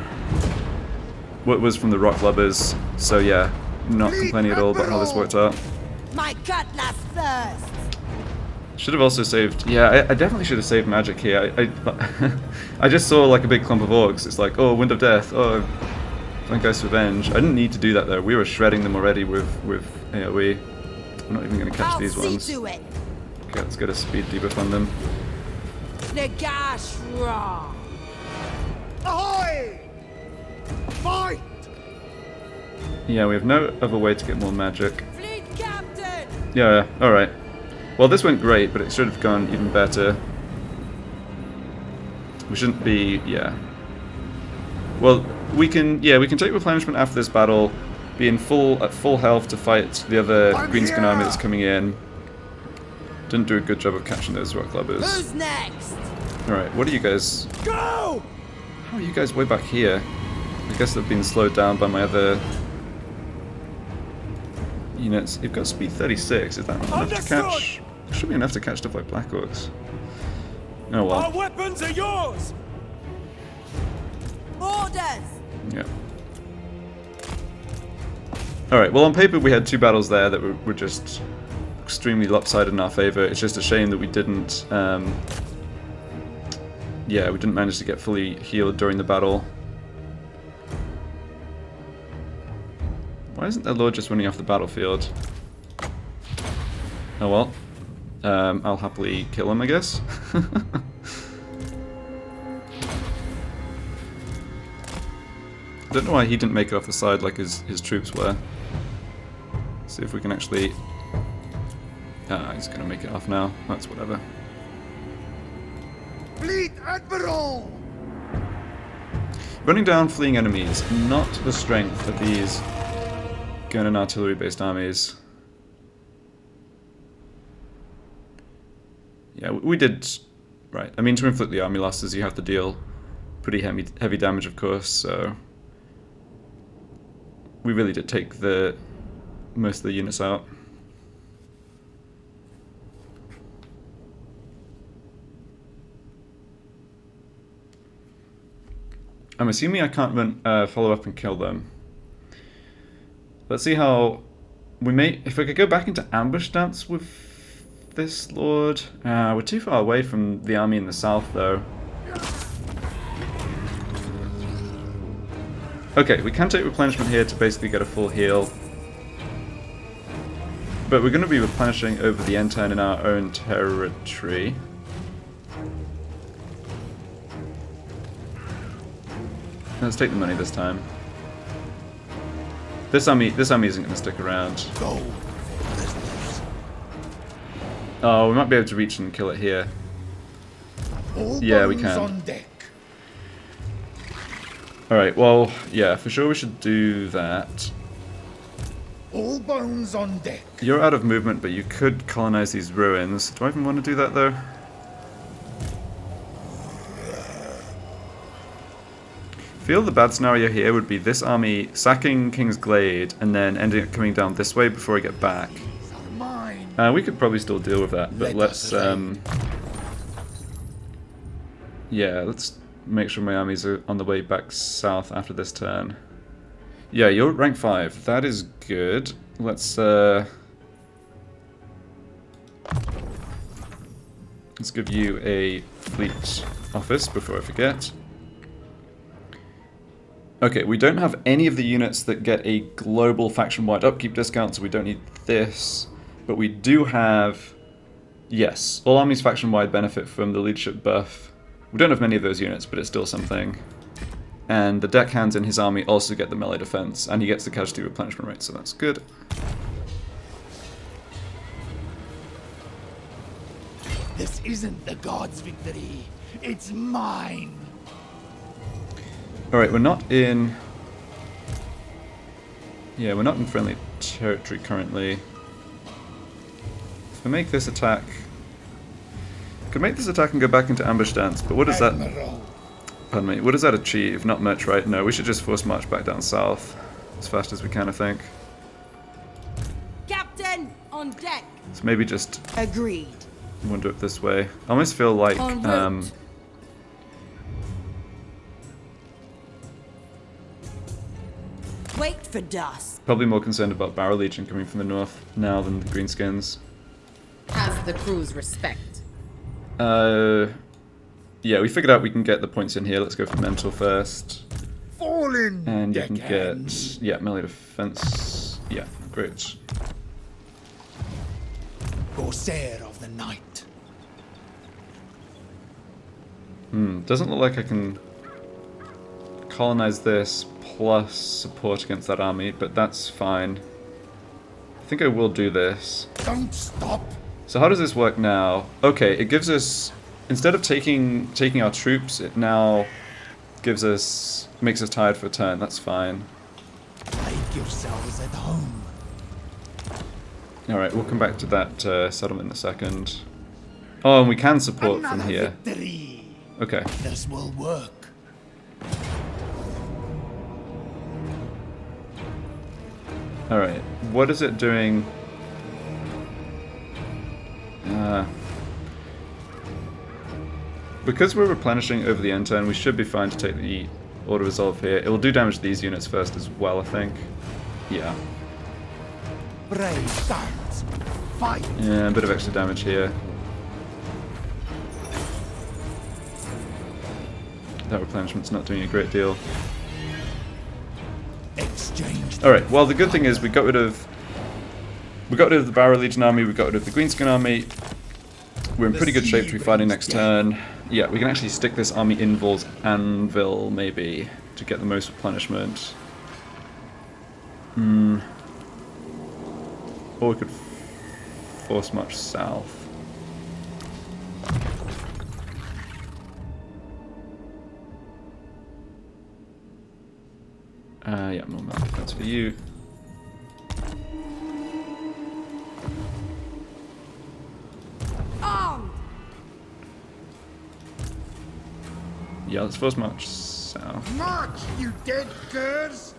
what was from the rock lubbers. So yeah, not complaining at all about how this worked out. My cutlass thirsts! Should have also saved. Yeah, I definitely should have saved magic here. I just saw like a big clump of orcs. It's like, oh, Wind of Death. Oh, Guy's Revenge. I didn't need to do that though. We were shredding them already with AoE. I'm not even going to catch I'll these see ones. to it. Okay, let's get a speed debuff on them. Negashra. Ahoy! Fight! Yeah, we have no other way to get more magic. Fleet captain. Yeah, alright. Well, this went great, but it should have gone even better. We shouldn't be... yeah. Well, we can take replenishment after this battle, be at full health to fight the other Greenskin army that's coming in. Didn't do a good job of catching those rock clubbers. Who's next? Alright, what are you guys... Go! How are you guys way back here? I guess they've been slowed down by my other units. You've got speed 36, is that not enough to catch? Should be enough to catch stuff like Black Orcs. Oh well. Our weapons are yours! Orders. Yeah. Alright, well on paper we had two battles there that were just extremely lopsided in our favour. It's just a shame that we didn't yeah, we didn't manage to get fully healed during the battle. Why isn't their lord just running off the battlefield? Oh well. I'll happily kill him, I guess. I don't know why he didn't make it off the side like his troops were. See if we can actually... Ah, he's gonna make it off now. That's whatever. Fleet Admiral! Running down fleeing enemies, not the strength of these gun and artillery based armies. Yeah, we did right. I mean, to inflict the army losses, you have to deal pretty heavy damage, of course, so we really did take the most of the units out. I'm assuming I can't run follow up and kill them. Let's see how we may. If I could go back into ambush stance with this lord. We're too far away from the army in the south, though. Okay, we can take replenishment here to basically get a full heal. But we're going to be replenishing over the end turn in our own territory. Let's take the money this time. This army isn't going to stick around. Go! Oh, we might be able to reach and kill it here. All Yeah, we bones can. on deck. Alright, well, yeah, for sure we should do that. All bones on deck. You're out of movement, but you could colonize these ruins. Do I even want to do that, though? I feel the bad scenario here would be this army sacking King's Glade and then ending up coming down this way before I get back. These are mine. We could probably still deal with that, but let's yeah, let's make sure my armies are on the way back south after this turn. Yeah, you're at rank 5. That is good. Let's give you a fleet office before I forget. Okay, we don't have any of the units that get a global faction-wide upkeep discount, so we don't need this. But we do have... Yes, all armies faction-wide benefit from the leadership buff. We don't have many of those units, but it's still something. And the deckhands in his army also get the melee defense, and he gets the casualty replenishment rate, so that's good. This isn't the gods' victory. It's mine. Alright, we're not in... Yeah, we're not in friendly territory currently. If I make this attack... I could make this attack and go back into ambush stance, but what does that... Admiral. Pardon me, what does that achieve? Not much, right? No, we should just force march back down south as fast as we can, I think. Captain, on deck. So maybe just Agreed. wander up this way. I almost feel like... En route. Wait for dusk. Probably more concerned about Barrow Legion coming from the north now than the Greenskins. Has the crew's respect. Yeah, we figured out we can get the points in here. Let's go for mental first. Fall Fallen And you can deckhand. get, yeah, melee defense. Yeah, great. Corsair of the night. Doesn't look like I can colonize this plus support against that army, but that's fine. I think I will do this. Don't stop. So how does this work now? Okay, it gives us, instead of taking our troops, it now gives us, makes us tired for a turn. That's fine. Make yourselves at home. Alright, we'll come back to that settlement in a second. Oh, and we can support from Another here. victory. Okay. This will work. Alright, what is it doing? Because we're replenishing over the end turn, we should be fine to take the Auto Resolve here. It will do damage to these units first as well, I think. Yeah. Brave sons, fight. Yeah, a bit of extra damage here. That replenishment's not doing a great deal. Exchange. Alright, well the good thing is we got rid of the Barrow Legion army, we got rid of the Greenskin army. We're in pretty good shape to be fighting next turn. Yeah, we can actually stick this army in Vol's Anvil, maybe, to get the most replenishment. Or we could force march south. Yeah, more melee defense for you. Armed. Yeah, let's force march south. March, you dead curs.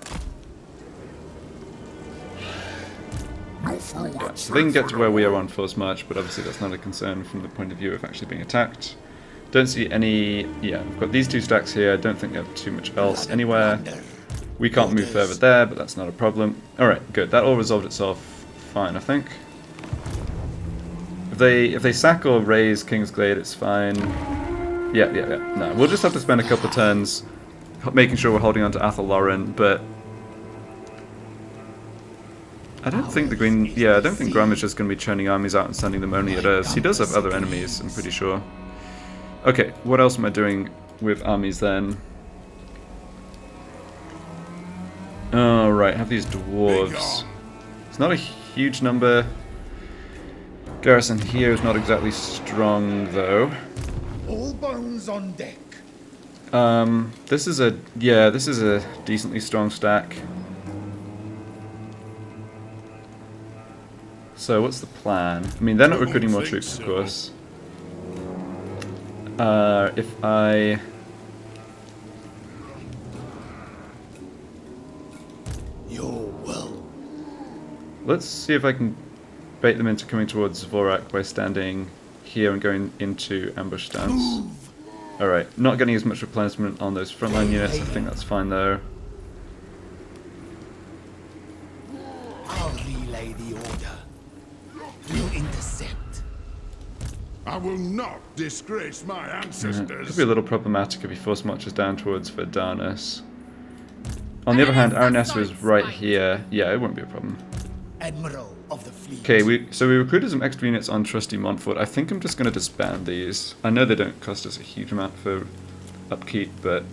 Yeah, so they can get to where we are on force march, but obviously that's not a concern from the point of view of actually being attacked. Don't see any... Yeah, we've got these two stacks here. I don't think they have too much else anywhere. We can't move further there, but that's not a problem. Alright, good. That all resolved itself fine, I think. If they sack or raise Kingsglade, it's fine. Yeah. No, we'll just have to spend a couple of turns making sure we're holding on to Athel Loren, but I don't think the green... Yeah, I don't think Grum is just going to be churning armies out and sending them only at us. He does have other enemies, I'm pretty sure. Okay, what else am I doing with armies then? Oh, right, have these dwarves. It's not a huge number. Garrison here is not exactly strong, though. All bones on deck. This is a... Yeah, this is a decently strong stack. So, what's the plan? I mean, they're not recruiting more troops, of course. If I... Your will. Let's see if I can bait them into coming towards Zvorak by standing here and going into ambush stance. Alright, not getting as much replenishment on those frontline units, I think that's fine though. I'll relay the order. We'll intercept. I will not disgrace my It ancestors. could be a little problematic if he force marches down towards Verdanus. On the other hand, Aranessa is right here. Yeah, it won't be a problem. Admiral of the fleet. Okay, so we recruited some extra units on Trusty Montfort. I think I'm just going to disband these. I know they don't cost us a huge amount for upkeep, but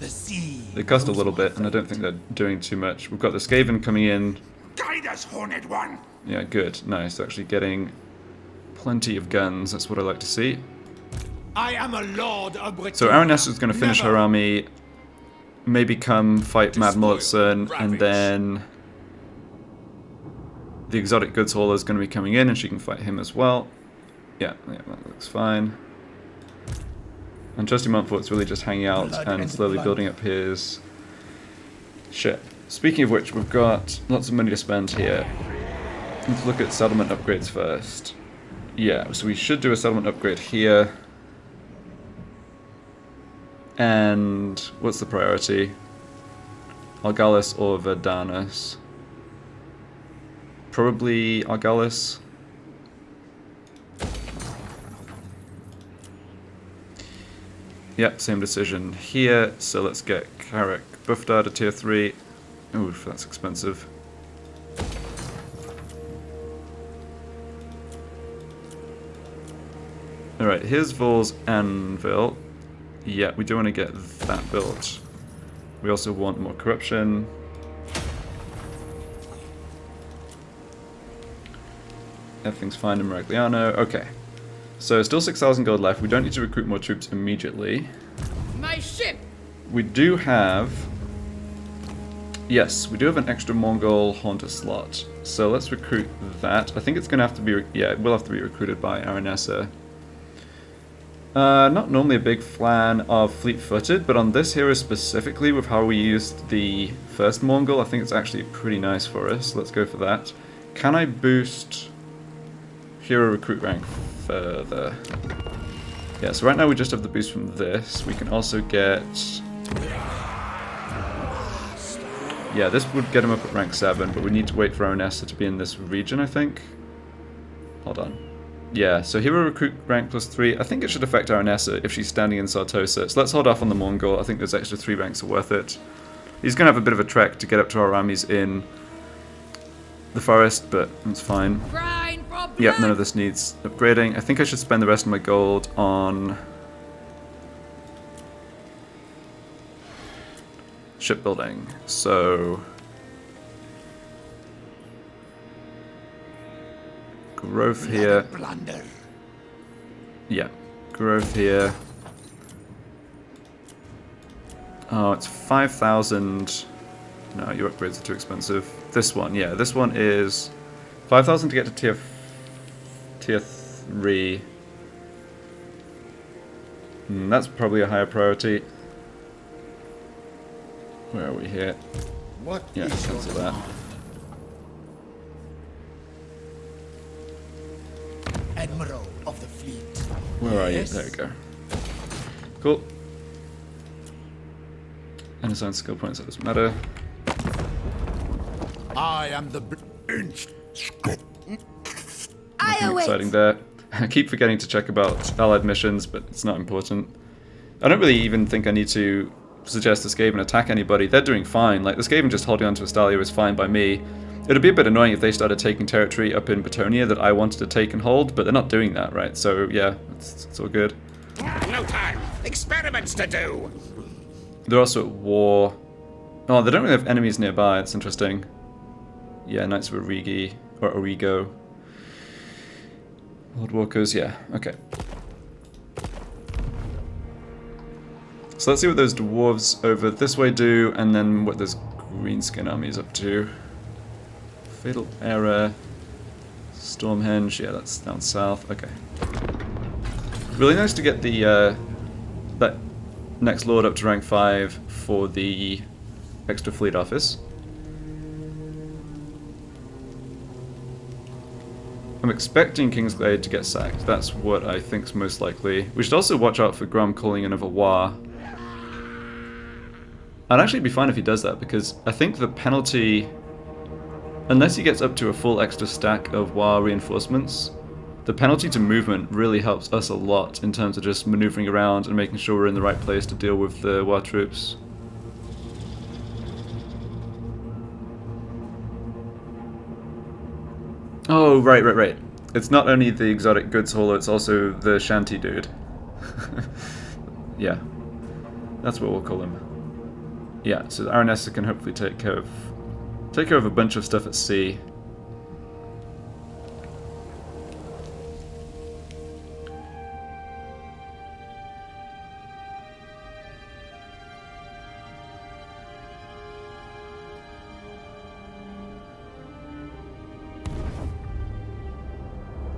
The sea. they cost a little bit, and I don't think they're doing too much. We've got the Skaven coming in. Guide us, Horned One. Yeah, good, nice. Actually getting plenty of guns. That's what I like to see. I am a lord of Britain. So Aranessa is going to finish her army, maybe come fight Mad Mulletson, and then the exotic goods hauler is going to be coming in, and she can fight him as well. Yeah, that looks fine. And Trusty Montfort's really just hanging out and slowly building up his ship. Speaking of which, we've got lots of money to spend here. Let's look at settlement upgrades first. Yeah, so we should do a settlement upgrade here. And what's the priority? Argalis or Verdanus? Probably Argalis. Yep, same decision here. So let's get Carrick Buffdar to tier 3. Oof, that's expensive. Alright, here's Vol's Anvil. Yeah, we do want to get that built. We also want more corruption. Everything's fine in Maragliano. Okay. So still 6,000 gold left. We don't need to recruit more troops immediately. My ship! We do have... Yes, we do have an extra Mongol Haunter slot. So let's recruit that. I think it's going to have to be... Yeah, it will have to be recruited by Aranessa. Not normally a big fan of fleet-footed, but on this hero specifically, with how we used the first Mongol, I think it's actually pretty nice for us. Let's go for that. Can I boost hero recruit rank further? Yeah, so right now we just have the boost from this. We can also get... Yeah, this would get him up at rank 7, but we need to wait for Aranessa to be in this region, I think. Hold on. Yeah, so hero recruit rank +3. I think it should affect Aranessa if she's standing in Sartosa. So let's hold off on the Mongol. I think those extra 3 ranks are worth it. He's going to have a bit of a trek to get up to our armies in the forest, but that's fine. Yep, none of this needs upgrading. I think I should spend the rest of my gold on shipbuilding. So growth here. Plunder. Yeah, growth here. Oh, it's 5,000. No, your upgrades are too expensive. This one, yeah, this one is 5,000 to get to tier 3. That's probably a higher priority. Where are we here? What Yeah, is your cancel that. Admiral of the fleet? Where are you? Yes? There we go. Cool. Unassigned skill points, that doesn't matter. I am the... Nothing exciting there. I keep forgetting to check about allied missions, but it's not important. I don't really even think I need to suggest the Skaven attack anybody. They're doing fine. Like, the Skaven just holding onto Estalia is fine by me. It'd be a bit annoying if they started taking territory up in Batonia that I wanted to take and hold, but they're not doing that, right? So, yeah, it's all good. No time. Experiments to do. They're also at war. Oh, they don't really have enemies nearby. It's interesting. Yeah, Knights of Origi, or Origo. Lord Walkers, yeah, okay. So let's see what those dwarves over this way do, and then what this greenskin army is up to. Fatal Error, Stormhenge, yeah, that's down south, okay. Really nice to get the that next lord up to rank 5 for the extra fleet office. I'm expecting Kingsglaive to get sacked. That's what I think's most likely. We should also watch out for Grom calling another war. I'd actually be fine if he does that, because I think the penalty, unless he gets up to a full extra stack of war reinforcements, the penalty to movement really helps us a lot in terms of just maneuvering around and making sure we're in the right place to deal with the war troops. Oh, right. It's not only the exotic goods hauler, it's also the shanty dude. Yeah, that's what we'll call him. Yeah, so Aranessa can hopefully take care of a bunch of stuff at sea.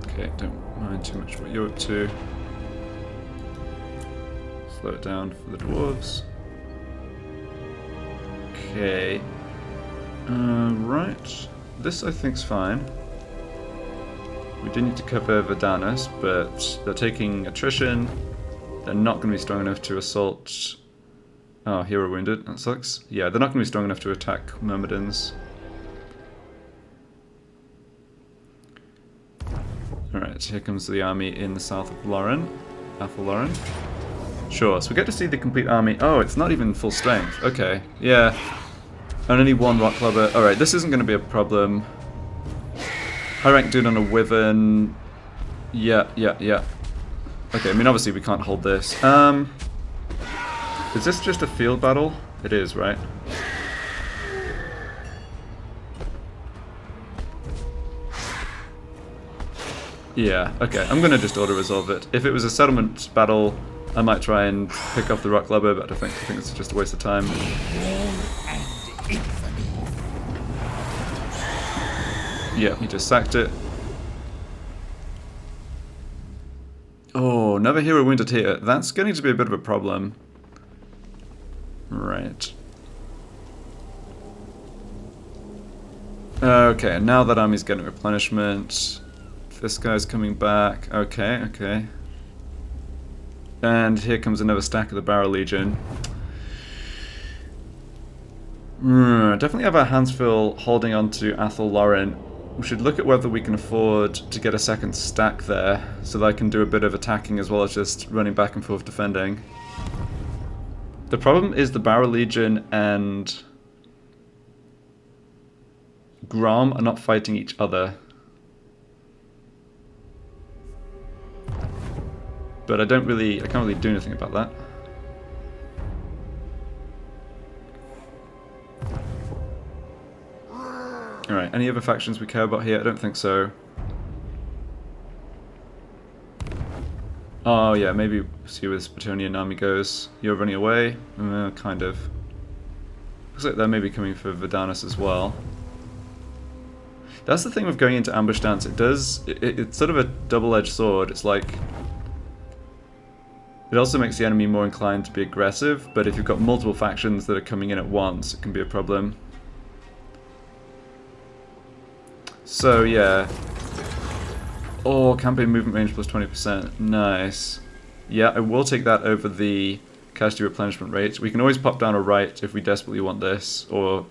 Okay, don't mind too much what you're up to. Slow it down for the dwarves. Okay. Right. This I think's fine. We do need to cover Verdanus, but they're taking attrition. They're not going to be strong enough to assault... Oh, hero wounded. That sucks. Yeah, they're not going to be strong enough to attack Myrmidons. Alright, here comes the army in the south of Loren. Athel Loren. Sure, so we get to see the complete army. Oh, it's not even full strength. Okay, yeah. And only one rock clubber. Alright, this isn't going to be a problem. High rank dude on a wyvern. Yeah. Okay, I mean, obviously we can't hold this. Is this just a field battle? It is, right? Yeah, okay, I'm gonna just auto-resolve it. If it was a settlement battle, I might try and pick off the rock clubber, but I think it's just a waste of time. Yeah, he just sacked it. Oh, another hero wounded here. That's getting to be a bit of a problem. Right. Okay, now that army's getting replenishment. This guy's coming back. Okay. And here comes another stack of the Barrow Legion. Definitely have our hands full holding on to Athel Loren. We should look at whether we can afford to get a second stack there, so that I can do a bit of attacking as well as just running back and forth defending. The problem is the Barrow Legion and Grom are not fighting each other. But I can't really do anything about that. Alright, any other factions we care about here? I don't think so. Oh yeah, maybe see where this Bretonian army goes. You're running away? Kind of. Looks like they're maybe coming for Verdanus as well. That's the thing with going into ambush stance. It's sort of a double-edged sword. It's like... It also makes the enemy more inclined to be aggressive, but if you've got multiple factions that are coming in at once, it can be a problem. So yeah. Oh, campaign movement range plus 20%. Nice. Yeah, I will take that over the casualty replenishment rate. We can always pop down a right if we desperately want this, or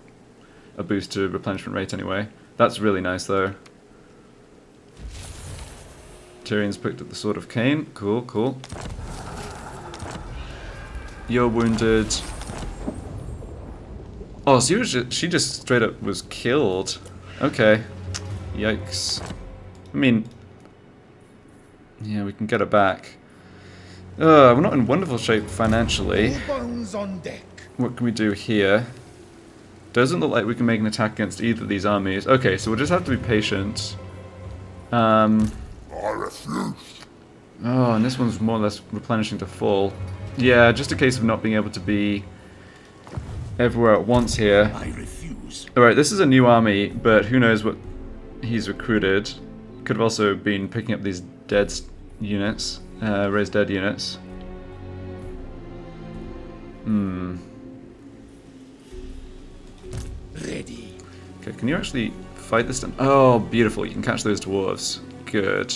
a boost to replenishment rate anyway. That's really nice though. Tyrion's picked up the Sword of Cain. Cool. You're wounded. Oh, so she just straight up was killed. Okay. Yikes. I mean... Yeah, we can get her back. We're not in wonderful shape financially. Bones on deck. What can we do here? Doesn't look like we can make an attack against either of these armies. Okay, so we'll just have to be patient. I refuse. Oh, and this one's more or less replenishing to full. Yeah, just a case of not being able to be everywhere at once here. I refuse. Alright, this is a new army, but who knows what he's recruited. Could have also been picking up these dead units, raised dead units. Ready. Okay, can you actually fight this time? Oh, beautiful, you can catch those dwarves. Good.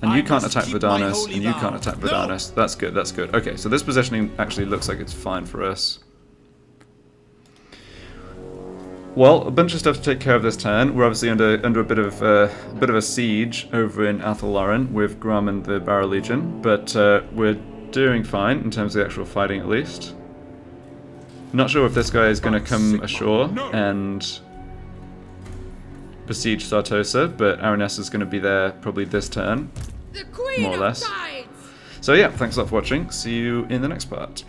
And you can't attack Verdanus, and you can't attack Verdanus. That's good. Okay, so this positioning actually looks like it's fine for us. Well, a bunch of stuff to take care of this turn. We're obviously under a bit of a siege over in Athel Loren with Grom and the Barrow Legion, but we're doing fine in terms of the actual fighting at least. Not sure if this guy is going to come ashore and besiege Sartosa, but Aranessa is going to be there probably this turn, The Queen more or less. of Tides! So yeah, thanks a lot for watching. See you in the next part.